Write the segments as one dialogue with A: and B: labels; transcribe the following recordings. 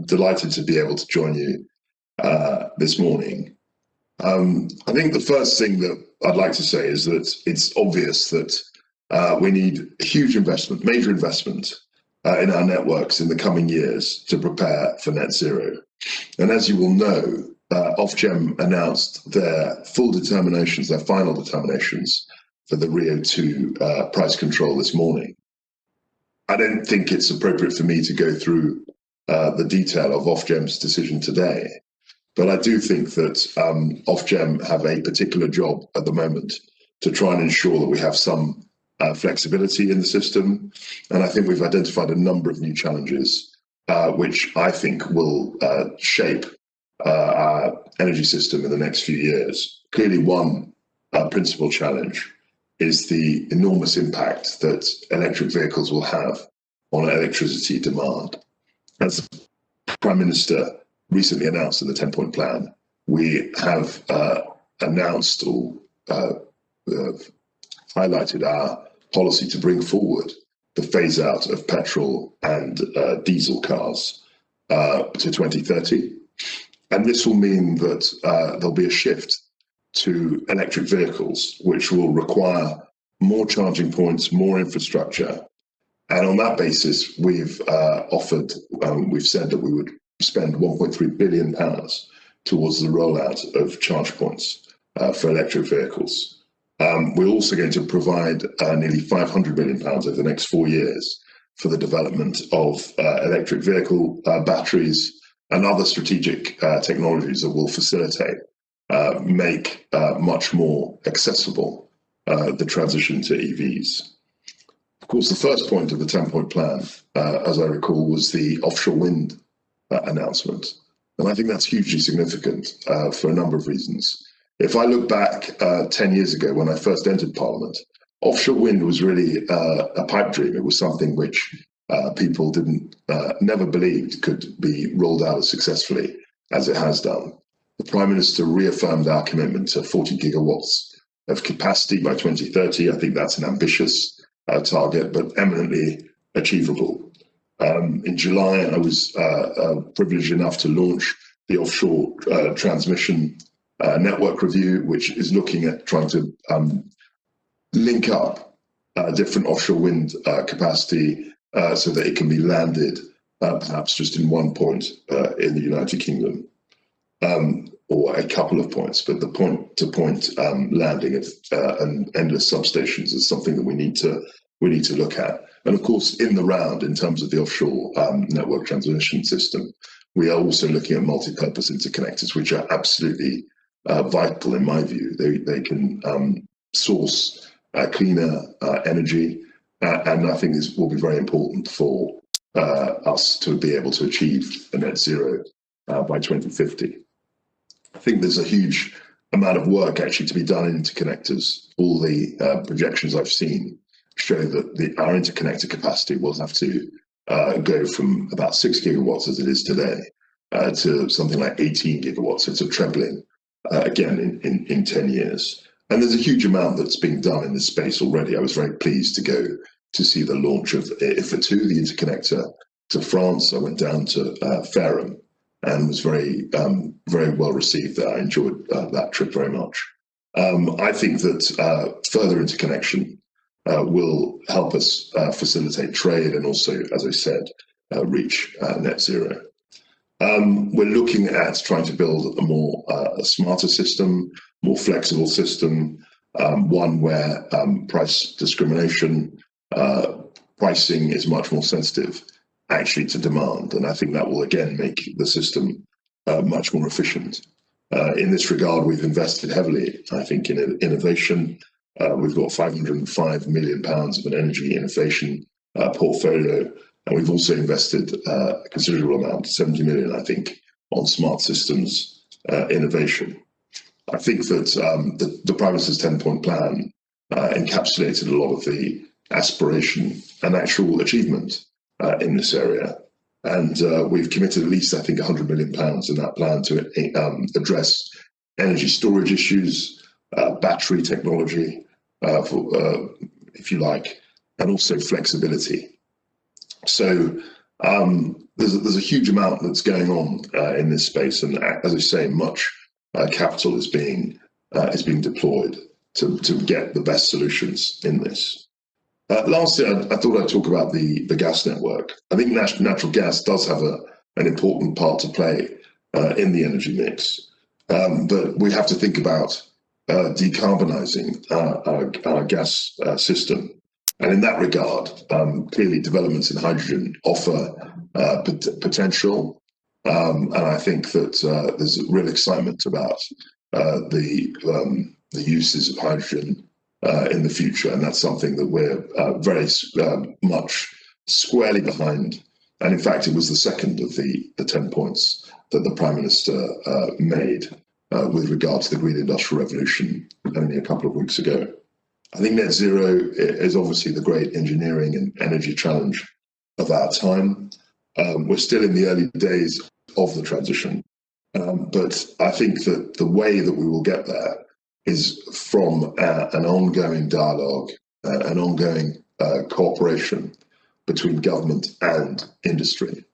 A: delighted to be able to join you this morning. I think the first thing that I'd like to say is that it's obvious that we need huge investment, major investment in our networks in the coming years to prepare for net zero. And as you will know, Ofgem announced their full determinations, their final determinations for the RIIO-2 price control this morning. I don't think it's appropriate for me to go through the detail of Ofgem's decision today, but I do think that Ofgem have a particular job at the moment to try and ensure that we have some flexibility in the system. And I think we've identified a number of new challenges, which I think will shape our energy system in the next few years. Clearly, one principal challenge is the enormous impact that electric vehicles will have on electricity demand. As the Prime Minister recently announced in the 10-point plan, we have announced or highlighted our policy to bring forward the phase out of petrol and diesel cars to 2030. And this will mean that there'll be a shift to electric vehicles, which will require more charging points, more infrastructure. And on that basis, we've we've said that we would spend £1.3 billion towards the rollout of charge points for electric vehicles. We're also going to provide nearly £500 million over the next 4 years for the development of electric vehicle batteries and other strategic technologies that will facilitate, make much more accessible the transition to EVs. Of course, the first point of the 10-point plan, as I recall, was the offshore wind announcement. And I think that's hugely significant for a number of reasons. If I look back 10 years ago when I first entered Parliament, offshore wind was really a pipe dream. It was something which people never believed could be rolled out as successfully as it has done. The Prime Minister reaffirmed our commitment to 40 gigawatts of capacity by 2030. I think that's an ambitious target, but eminently achievable. In July, I was privileged enough to launch the Offshore Transmission Network Review, which is looking at trying to link up different offshore wind capacity so that it can be landed perhaps just in one point in the United Kingdom, or a couple of points, but the point-to-point landing of and endless substations is something that we need to look at. And of course, in the round, in terms of the offshore network transmission system, we are also looking at multi-purpose interconnectors, which are absolutely vital in my view. They can source cleaner energy, and I think this will be very important for us to be able to achieve a net zero by 2050. I think there's a huge amount of work actually to be done in interconnectors. All the projections I've seen show that our interconnector capacity will have to go from about 6 gigawatts as it is today to something like 18 gigawatts. So it's a trebling again in 10 years. And there's a huge amount that's being done in this space already. I was very pleased to go to see the launch of IFA2, the interconnector to France. I went down to Ferrum and was very well received there. I enjoyed that trip very much. I think that further interconnection will help us facilitate trade and also, as I said, reach net zero. We're looking at trying to build a smarter system, more flexible system, one where price discrimination, pricing is much more sensitive actually to demand. And I think that will again make the system much more efficient. In this regard, we've invested heavily, I think, in innovation. We've got £505 million of an energy innovation portfolio. And we've also invested a considerable amount, 70 million, I think, on smart systems innovation. I think that the Prime Minister's 10-point plan encapsulated a lot of the aspiration and actual achievement in this area. And we've committed at least, I think, £100 million in that plan to address energy storage issues, battery technology, if you like, and also flexibility. So there's a huge amount that's going on in this space, and as I say, much capital is being deployed to get the best solutions in this. Lastly, I thought I'd talk about the gas network. I think natural gas does have an important part to play in the energy mix, but we have to think about decarbonising our gas system. And in that regard, clearly developments in hydrogen offer potential, and I think that there's real excitement about the uses of hydrogen in the future, and that's something that we're very much squarely behind. And in fact, it was the second of the 10 points that the Prime Minister made with regard to the Green Industrial Revolution only a couple of weeks ago. I think net zero is obviously the great engineering and energy challenge of our time. We're still in the early days of the transition, but I think that the way that we will get there is from an ongoing dialogue, an ongoing cooperation between government and industry.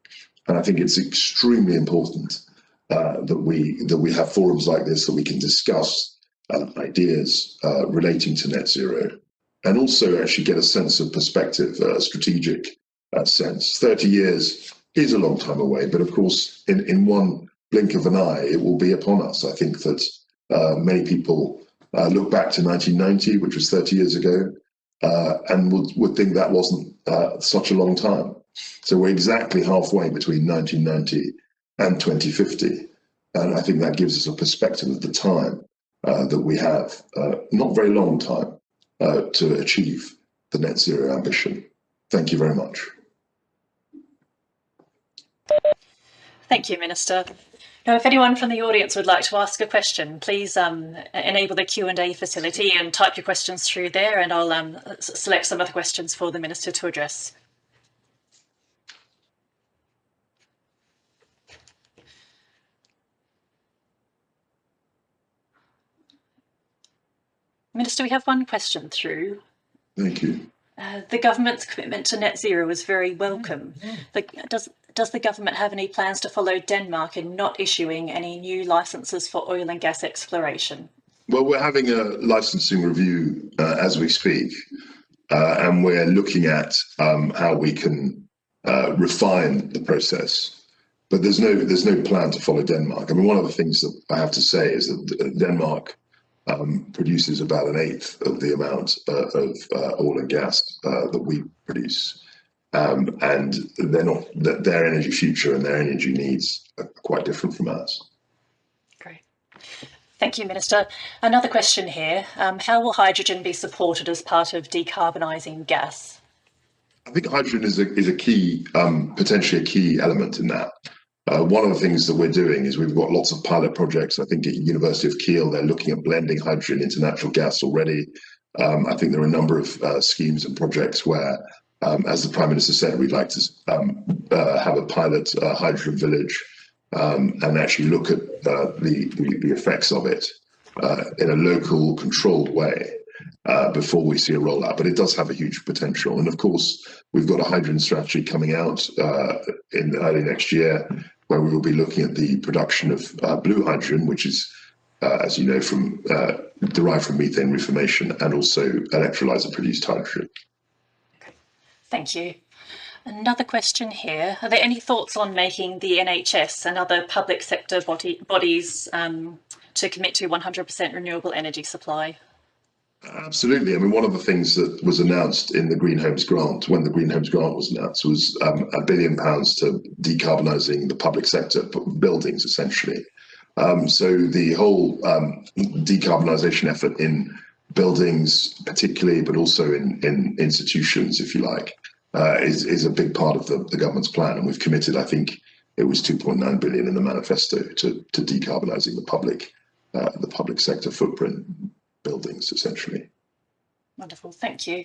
A: And I think it's extremely important that we have forums like this, that we can discuss ideas relating to net zero, and also actually get a sense of perspective, a strategic sense. 30 years is a long time away, but of course, in one blink of an eye, it will be upon us. I think that many people look back to 1990, which was 30 years ago, and would think that wasn't such a long time. So we're exactly halfway between 1990 and 2050. And I think that gives us a perspective of the time that we have, not very long time, to achieve the net zero ambition. Thank you very much.
B: Thank you, Minister. Now, if anyone from the audience would like to ask a question, please enable the Q&A facility and type your questions through there, and I'll select some of the questions for the Minister to address. Minister, we have one question through.
A: Thank you.
B: The government's commitment to net zero is very welcome. Does the government have any plans to follow Denmark in not issuing any new licenses for oil and gas exploration?
A: Well, we're having a licensing review as we speak, and we're looking at how we can refine the process. But there's no plan to follow Denmark. I mean, one of the things that I have to say is that Denmark produces about 1/8 of the amount of oil and gas that we produce. And their energy future and their energy needs are quite different from ours.
B: Great. Thank you, Minister. Another question here. How will hydrogen be supported as part of decarbonising gas?
A: I think hydrogen is a key, potentially a key element in that. One of the things that we're doing is we've got lots of pilot projects. I think at University of Kiel, they're looking at blending hydrogen into natural gas already. I think there are a number of schemes and projects where, as the Prime Minister said, we'd like to have a pilot hydrogen village and actually look at the effects of it in a local controlled way before we see a rollout. But it does have a huge potential. And of course, we've got a hydrogen strategy coming out in early next year, where we will be looking at the production of blue hydrogen, which is, as you know, derived from methane reformation, and also electrolyzer-produced hydrogen.
B: Thank you. Another question here. Are there any thoughts on making the NHS and other public sector bodies to commit to 100% renewable energy supply?
A: Absolutely. I mean, one of the things that was announced in the Green Homes Grant, when the Green Homes Grant was announced, was £1 billion to decarbonising the public sector buildings, essentially. So the whole decarbonisation effort in buildings, particularly, but also in institutions, if you like, is a big part of the government's plan. And we've committed, I think it was 2.9 billion in the manifesto to decarbonising the public sector footprint buildings, essentially.
B: Wonderful, thank you.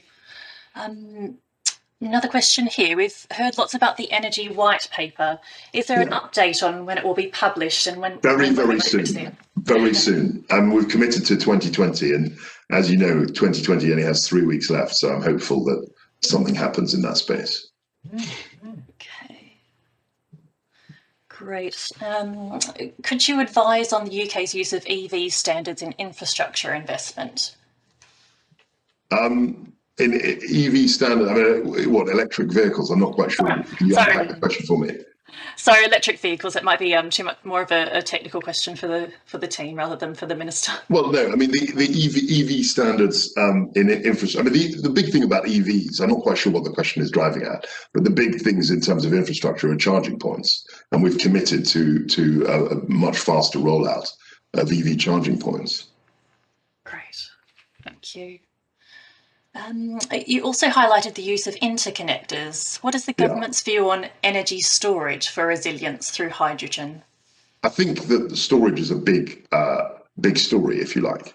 B: Another question here. We've heard lots about the energy white paper. Is there an update on when it will be published and when? Very soon.
A: Very soon. We've committed to 2020, and as you know, 2020 only has 3 weeks left, so I'm hopeful that something happens in that space.
B: Okay. Great. Could you advise on the UK's use of EV standards in infrastructure investment?
A: In EV standard, I mean, what, electric vehicles? I'm not quite sure. Can you unpack the question for me?
B: Sorry, electric vehicles. It might be too much more of a technical question for the team rather than for the minister.
A: Well, no, I mean the EV standards in infrastructure. I mean the big thing about EVs, I'm not quite sure what the question is driving at, but the big things in terms of infrastructure are charging points, and we've committed to a much faster rollout of EV charging points.
B: Great, thank you. You also highlighted the use of interconnectors. What is the government's view on energy storage for resilience through hydrogen?
A: I think that storage is a big story, if you like.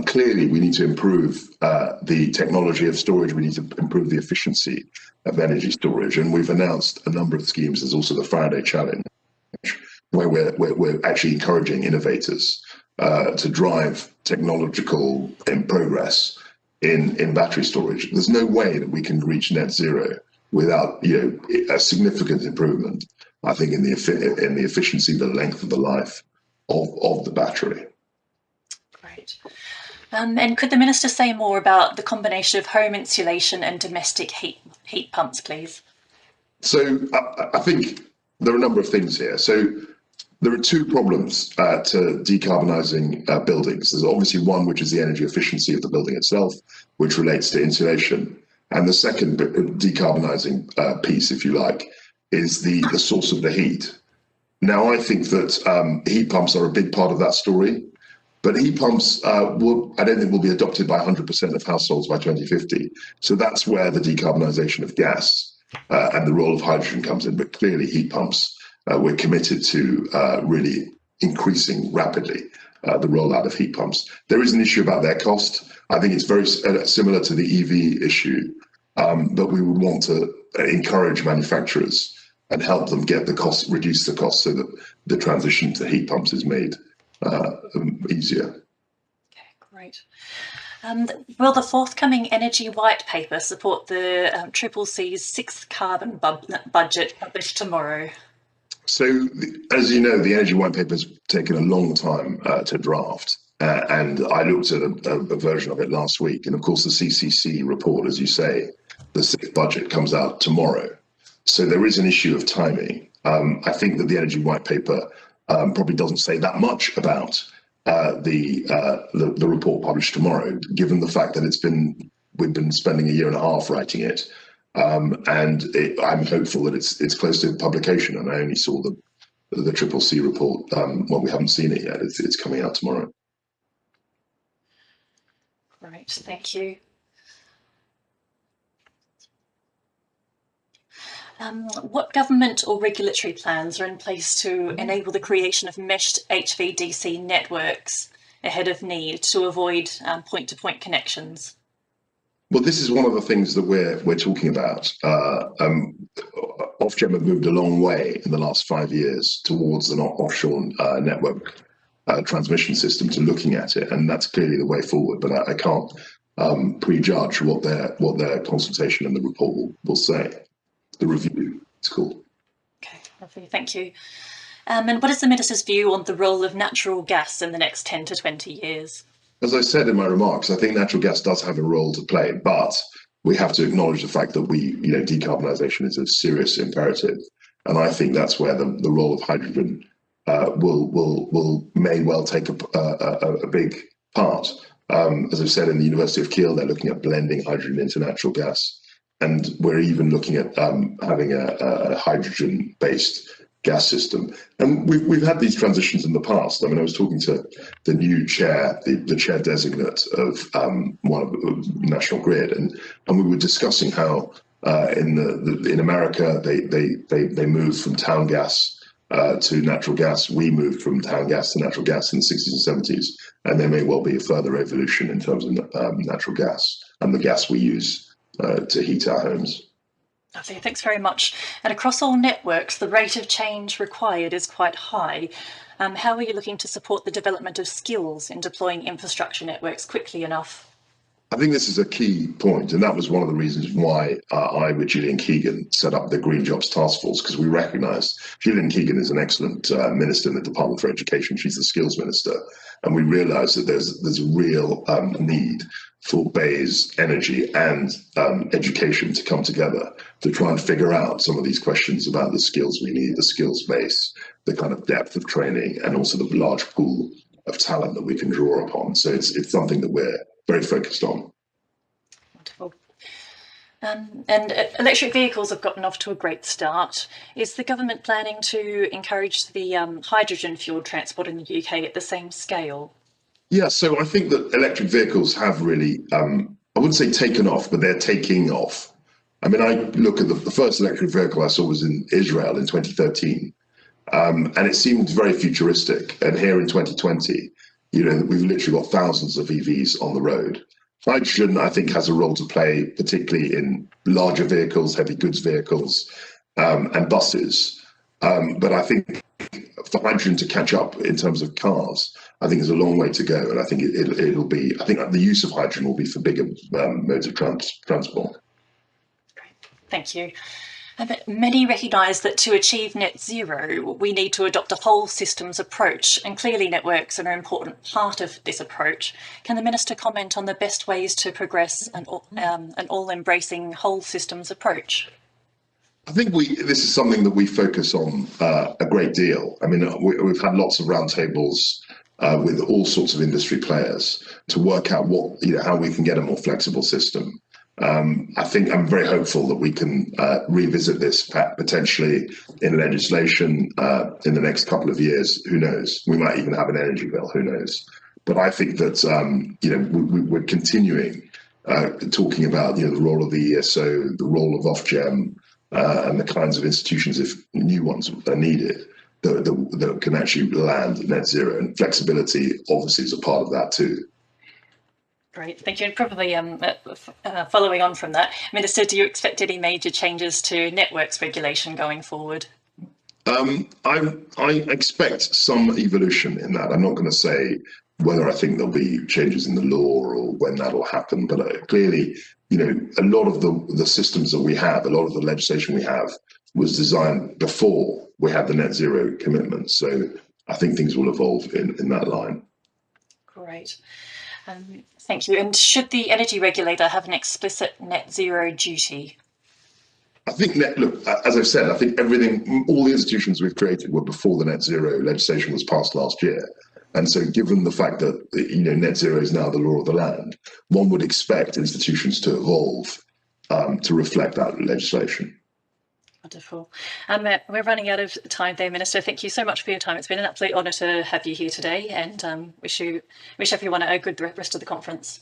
A: Clearly, we need to improve the technology of storage. We need to improve the efficiency of energy storage, and we've announced a number of schemes. There's also the Faraday Challenge, where we're actually encouraging innovators to drive technological progress in battery storage. There's no way that we can reach net zero without a significant improvement, I think, in the efficiency, the length of the life of the battery.
B: Great. And could the minister say more about the combination of home insulation and domestic heat pumps, please?
A: So I think there are a number of things here. So there are two problems to decarbonising buildings. There's obviously one, which is the energy efficiency of the building itself, which relates to insulation. And the second decarbonising piece, if you like, is the source of the heat. Now, I think that heat pumps are a big part of that story, but heat pumps I don't think will be adopted by 100% of households by 2050. So that's where the decarbonisation of gas and the role of hydrogen comes in. But clearly, heat pumps, we're committed to really increasing rapidly the rollout of heat pumps. There is an issue about their cost. I think it's very similar to the EV issue, but we would want to encourage manufacturers and help them get the cost, reduce the cost, so that the transition to heat pumps is made easier.
B: Okay, great. Will the forthcoming energy white paper support the CCC's sixth carbon budget published tomorrow?
A: So, as you know, the energy white paper has taken a long time to draft, and I looked at a version of it last week. And of course, the CCC report, as you say, the sixth budget comes out tomorrow. So there is an issue of timing. I think that the energy white paper probably doesn't say that much about the report published tomorrow, given the fact that we've been spending a year and a half writing it. And I'm hopeful that it's close to publication, and I only saw the CCC report. Well, we haven't seen it yet. It's coming out tomorrow.
B: Great, thank you. What government or regulatory plans are in place to enable the creation of meshed HVDC networks ahead of need to avoid point-to-point connections?
A: Well, this is one of the things that we're talking about. Ofgem have moved a long way in the last 5 years towards an offshore network transmission system, to looking at it, and that's clearly the way forward. But I can't prejudge what their consultation and the report will say. The review, it's called.
B: Okay, lovely, thank you. And what is the minister's view on the role of natural gas in the next 10 to 20 years?
A: As I said in my remarks, I think natural gas does have a role to play, but we have to acknowledge the fact that decarbonisation is a serious imperative, and I think that's where the role of hydrogen may well take a big part. As I've said, in the University of Kiel, they're looking at blending hydrogen into natural gas. And we're even looking at having a hydrogen-based gas system. And we've had these transitions in the past. I mean, I was talking to the new chair, the chair designate of National Grid, and we were discussing how in America they moved from town gas to natural gas. We moved from town gas to natural gas in the 60s and 70s, and there may well be a further evolution in terms of natural gas and the gas we use to heat our homes.
B: Lovely, thanks very much. And across all networks, the rate of change required is quite high. How are you looking to support the development of skills in deploying infrastructure networks quickly enough?
A: I think this is a key point, and that was one of the reasons why I, with Gillian Keegan, set up the Green Jobs Task Force, because we recognised Gillian Keegan is an excellent minister in the Department for Education. She's the skills minister, and we realised that there's a real need for BEIS, energy and education to come together to try and figure out some of these questions about the skills we need, the skills base, the kind of depth of training, and also the large pool of talent that we can draw upon. So it's something that we're very focused on.
B: Wonderful. And electric vehicles have gotten off to a great start. Is the government planning to encourage the hydrogen fueled transport in the UK at the same scale?
A: Yeah, so I think that electric vehicles have really, I wouldn't say taken off, but they're taking off. I mean, I look at the first electric vehicle I saw was in Israel in 2013, and it seemed very futuristic. And here in 2020, we've literally got thousands of EVs on the road. Hydrogen, I think, has a role to play, particularly in larger vehicles, heavy goods vehicles, and buses. But I think for hydrogen to catch up in terms of cars, I think there's a long way to go. And I think it'll be, I think the use of hydrogen will be for bigger modes of transport.
B: Great, thank you. But many recognise that to achieve net zero, we need to adopt a whole systems approach, and clearly networks are an important part of this approach. Can the Minister comment on the best ways to progress an all-embracing whole systems approach?
A: I think this is something that we focus on a great deal. I mean, we've had lots of roundtables with all sorts of industry players to work out how we can get a more flexible system. I think I'm very hopeful that we can revisit this potentially in legislation in the next couple of years. Who knows? We might even have an energy bill. Who knows? But I think that we're continuing talking about the role of the ESO, the role of Ofgem, and the kinds of institutions, if new ones are needed, that can actually land net zero. And flexibility obviously is a part of that too.
B: Great, thank you. And probably following on from that, Minister, do you expect any major changes to networks regulation going forward?
A: I expect some evolution in that. I'm not going to say whether I think there'll be changes in the law or when that'll happen, but clearly, a lot of the systems that we have, a lot of the legislation we have was designed before we had the net zero commitment. So I think things will evolve in that line.
B: Great. Thank you. And should the energy regulator have an explicit net zero duty?
A: I think look, as I've said, I think all the institutions we've created were before the net zero legislation was passed last year. And so given the fact that, net zero is now the law of the land, one would expect institutions to evolve to reflect that legislation.
B: Wonderful. We're running out of time there, Minister. Thank you so much for your time. It's been an absolute honour to have you here today, and wish everyone a good rest of the conference.